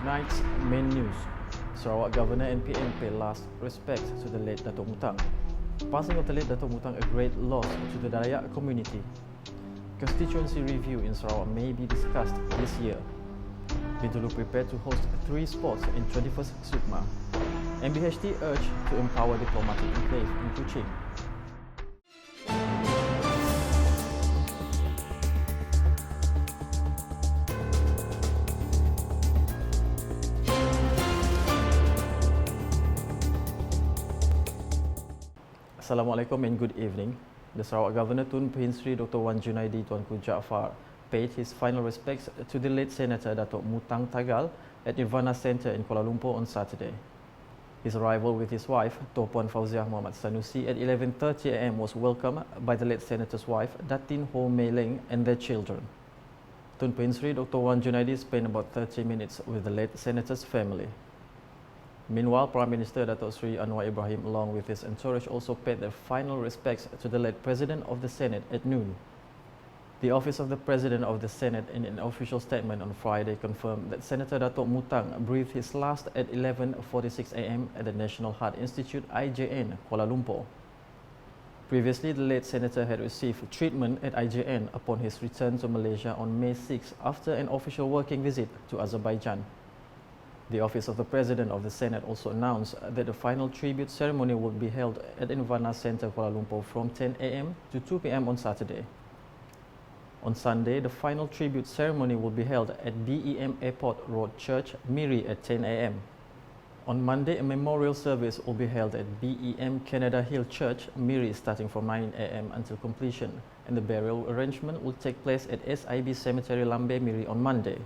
Tonight's main news. Sarawak Governor and PM pay last respects to the late Datuk Mutang. Passing of the late Datuk Mutang a great loss to the Dayak community. Constituency review in Sarawak may be discussed this year. Bintulu prepared to host 3 sports in 21st SUKMA. MBHT urged to empower diplomatic enclave in Kuching. Assalamualaikum and good evening. The Sarawak Governor Tun Pehin Sri Dr. Wan Junaidi Tuanku Jaafar paid his final respects to the late Senator Datuk Mutang Tagal at Nirvana Centre in Kuala Lumpur on Saturday. His arrival with his wife, Tuan Fauziah Muhammad Sanusi, at 11:30 am was welcomed by the late Senator's wife, Datin Ho Mei Leng, and their children. Tun Pehin Sri Dr. Wan Junaidi spent about 30 minutes with the late Senator's family. Meanwhile, Prime Minister Datuk Sri Anwar Ibrahim, along with his entourage, also paid their final respects to the late President of the Senate at noon. The Office of the President of the Senate, in an official statement on Friday, confirmed that Senator Datuk Mutang breathed his last at 11:46 am at the National Heart Institute IJN, Kuala Lumpur. Previously, the late Senator had received treatment at IJN upon his return to Malaysia on May 6 after an official working visit to Azerbaijan. The Office of the President of the Senate also announced that the final tribute ceremony would be held at Nirvana Centre, Kuala Lumpur from 10 am to 2 pm on Saturday. On Sunday, the final tribute ceremony will be held at BEM Airport Road Church, Miri at 10 am. On Monday, a memorial service will be held at BEM Canada Hill Church, Miri, starting from 9 am until completion, and the burial arrangement will take place at SIB Cemetery Lambe, Miri on Monday.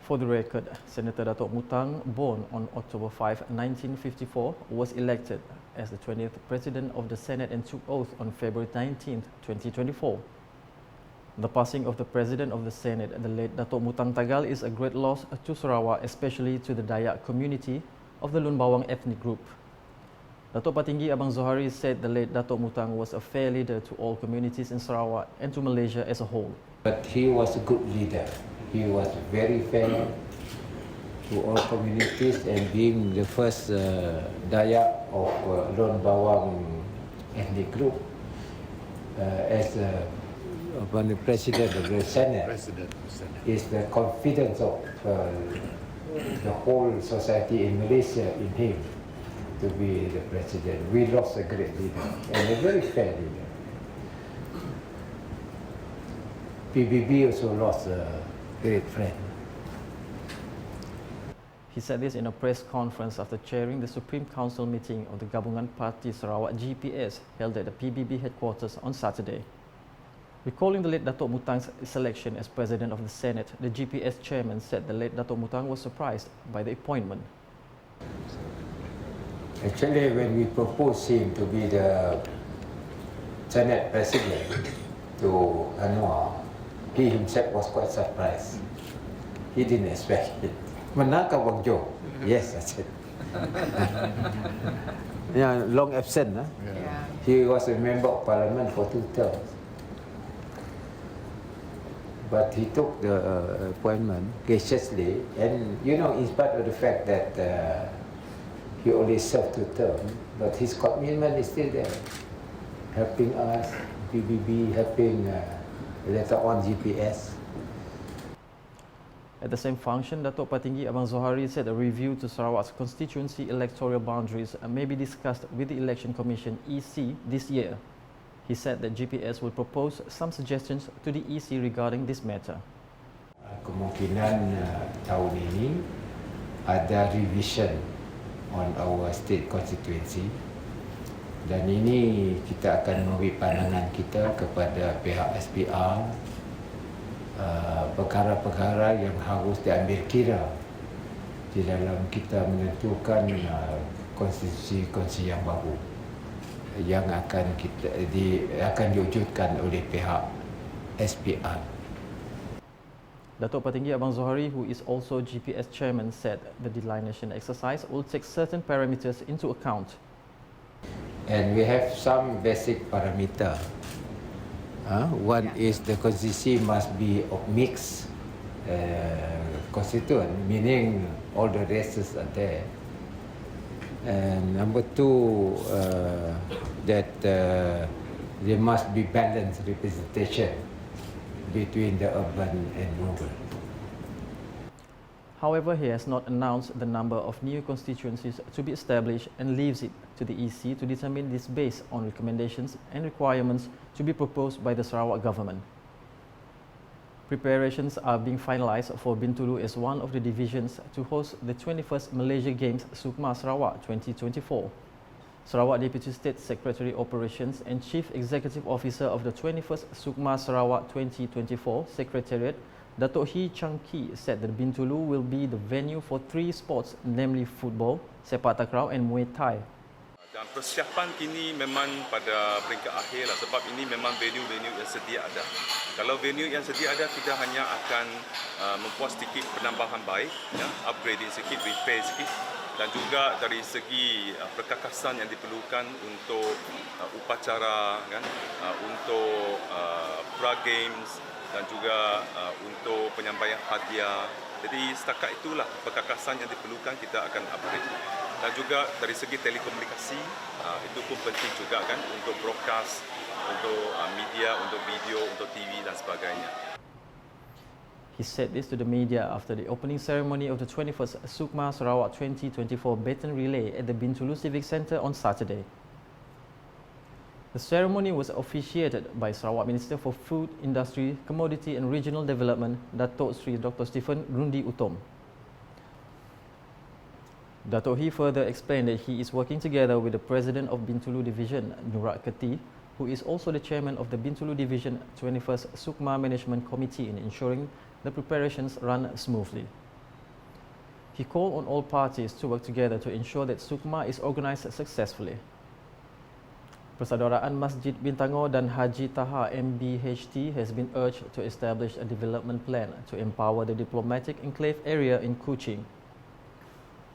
For the record, Senator Datuk Mutang, born on October 5, 1954, was elected as the 20th President of the Senate and took oath on February 19, 2024. The passing of the President of the Senate, the late Datuk Mutang Tagal, is a great loss to Sarawak, especially to the Dayak community of the Lun Bawang ethnic group. Datuk Patinggi Abang Zohari said the late Datuk Mutang was a fair leader to all communities in Sarawak and to Malaysia as a whole. But he was a good leader. He was very fair to all communities, and being the first Dayak of Lun Bawang ethnic group as the President of the Senate is the confidence of the whole society in Malaysia in him to be the President. We lost a great leader and a very fair leader. PBB also lost a great friend. He said this in a press conference after chairing the Supreme Council meeting of the Gabungan Parti Sarawak GPS held at the PBB headquarters on Saturday. Recalling the late Datuk Mutang's selection as President of the Senate, the GPS chairman said the late Datuk Mutang was surprised by the appointment. Actually, when we proposed him to be the Senate President to Anwar, he himself was quite surprised. He didn't expect it. Manaka Wang Jo? Yes, I said. Yeah, long absent. Huh? Yeah. He was a member of parliament for 2 terms. But he took the appointment graciously, and in spite of the fact that he only served 2 terms, but his commitment is still there, helping us, PBB, helping later on GPS. At the same function, Datuk Patinggi Abang Zohari said a review to Sarawak's constituency electoral boundaries may be discussed with the Election Commission EC this year. He said that GPS will propose some suggestions to the EC regarding this matter. Kemungkinan tahun ini ada revision on our state constituency, dan ini kita akan memberi pandangan kita kepada pihak SPR, perkara-perkara yang harus diambil kira di dalam kita menentukan konstitusi yang baru yang akan diwujudkan oleh pihak SPR. Datuk Patinggi Abang Zohari, who is also GPS chairman, said the delineation exercise will take certain parameters into account. And we have some basic parameter. One is the constituency must be of mixed constituent, meaning all the races are there. And number two, that there must be balanced representation between the urban and rural. However, he has not announced the number of new constituencies to be established and leaves it to the EC to determine this based on recommendations and requirements to be proposed by the Sarawak government. Preparations are being finalized for Bintulu as one of the divisions to host the 21st Malaysia Games SUKMA Sarawak 2024. Sarawak Deputy State Secretary Operations and Chief Executive Officer of the 21st SUKMA Sarawak 2024 Secretariat, Datuk Hee Chang Kee, said that Bintulu will be the venue for 3 sports, namely football, sepak takraw and Muay Thai. Dan persiapan kini memang pada peringkat akhir lah, sebab ini memang venue-venue yang sedia ada. Kalau venue yang sedia ada, kita hanya akan membuat sedikit penambahan baik, ya, upgrading sikit, repair sikit, dan juga dari segi perkakasan yang diperlukan untuk upacara, kan, untuk pra-games dan juga untuk penyampaian hadiah. Jadi setakat itulah perkakasan yang diperlukan, kita akan upgrade. Dan juga dari segi telekomunikasi, itu pun penting juga, kan, untuk broadcast, untuk media, untuk video, untuk TV dan sebagainya. He said this to the media after the opening ceremony of the 21st SUKMA Sarawak 2024 Baton Relay at the Bintulu Civic Centre on Saturday. The ceremony was officiated by Sarawak Minister for Food, Industry, Commodity and Regional Development, Datuk Sri Dr. Stephen Rundi Utom. Datuk Hee further explained that he is working together with the President of Bintulu Division, Nurat Keti, who is also the Chairman of the Bintulu Division 21st SUKMA Management Committee in ensuring the preparations run smoothly. He called on all parties to work together to ensure that SUKMA is organised successfully. Persaudaraan Masjid Bintangor dan Haji Taha MBHT has been urged to establish a development plan to empower the diplomatic enclave area in Kuching.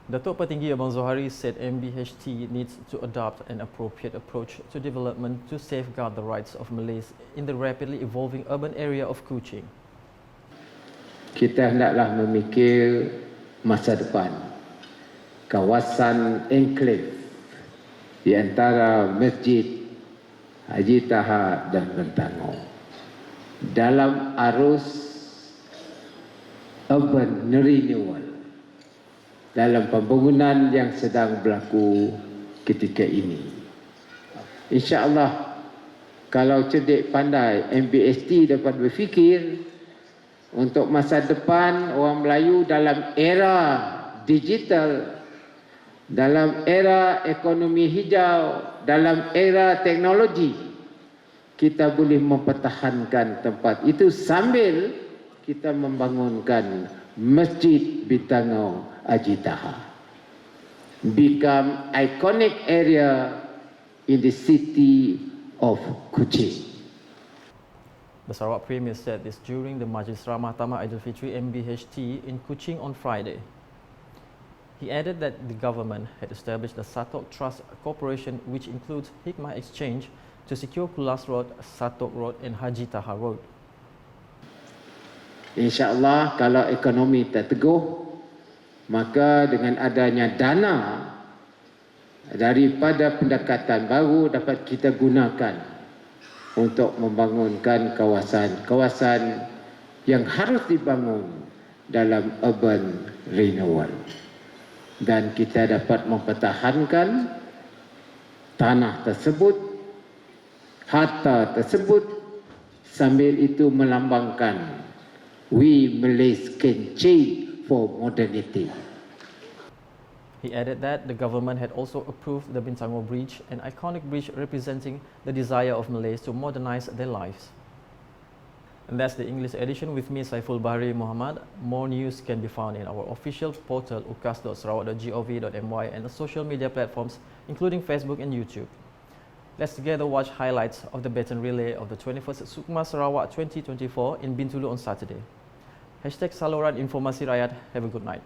Datuk Petinggi Abang Zohari said MBHT needs to adopt an appropriate approach to development to safeguard the rights of Malays in the rapidly evolving urban area of Kuching. Kita hendaklah memikir masa depan. Kawasan Enclave di antara Masjid Haji Taha dan Bintangor dalam arus urban renewal, dalam pembangunan yang sedang berlaku ketika ini. InsyaAllah, kalau cerdik pandai, MBST dapat berfikir untuk masa depan orang Melayu dalam era digital, dalam era ekonomi hijau, dalam era teknologi, kita boleh mempertahankan tempat itu sambil kita membangunkan Masjid Bintangor Haji Taha, become iconic area in the city of Kuching. The Sarawak Premier said this during the Majlis Ramah Tamah Aidilfitri MBHT in Kuching on Friday. He added that the government had established the Satok Trust Corporation, which includes Hikmah Exchange, to secure Kulas Road, Satok Road and Haji Taha Road. InsyaAllah, kalau ekonomi tak teguh, maka dengan adanya dana daripada pendekatan baru dapat kita gunakan untuk membangunkan kawasan-kawasan yang harus dibangun dalam urban renewal. Dan kita dapat mempertahankan tanah tersebut, harta tersebut, sambil itu melambangkan we Malays can change for modernity. He added that the government had also approved the Bintangor Bridge, an iconic bridge representing the desire of Malays to modernize their lives. And that's the English edition with me, Saiful Bahrin Muhammad. More news can be found in our official portal ukas.sarawak.gov.my and the social media platforms including Facebook and YouTube. Let's together watch highlights of the baton relay of the 21st SUKMA Sarawak 2024 in Bintulu on Saturday. #Saluran Informasi Rakyat. Have a good night.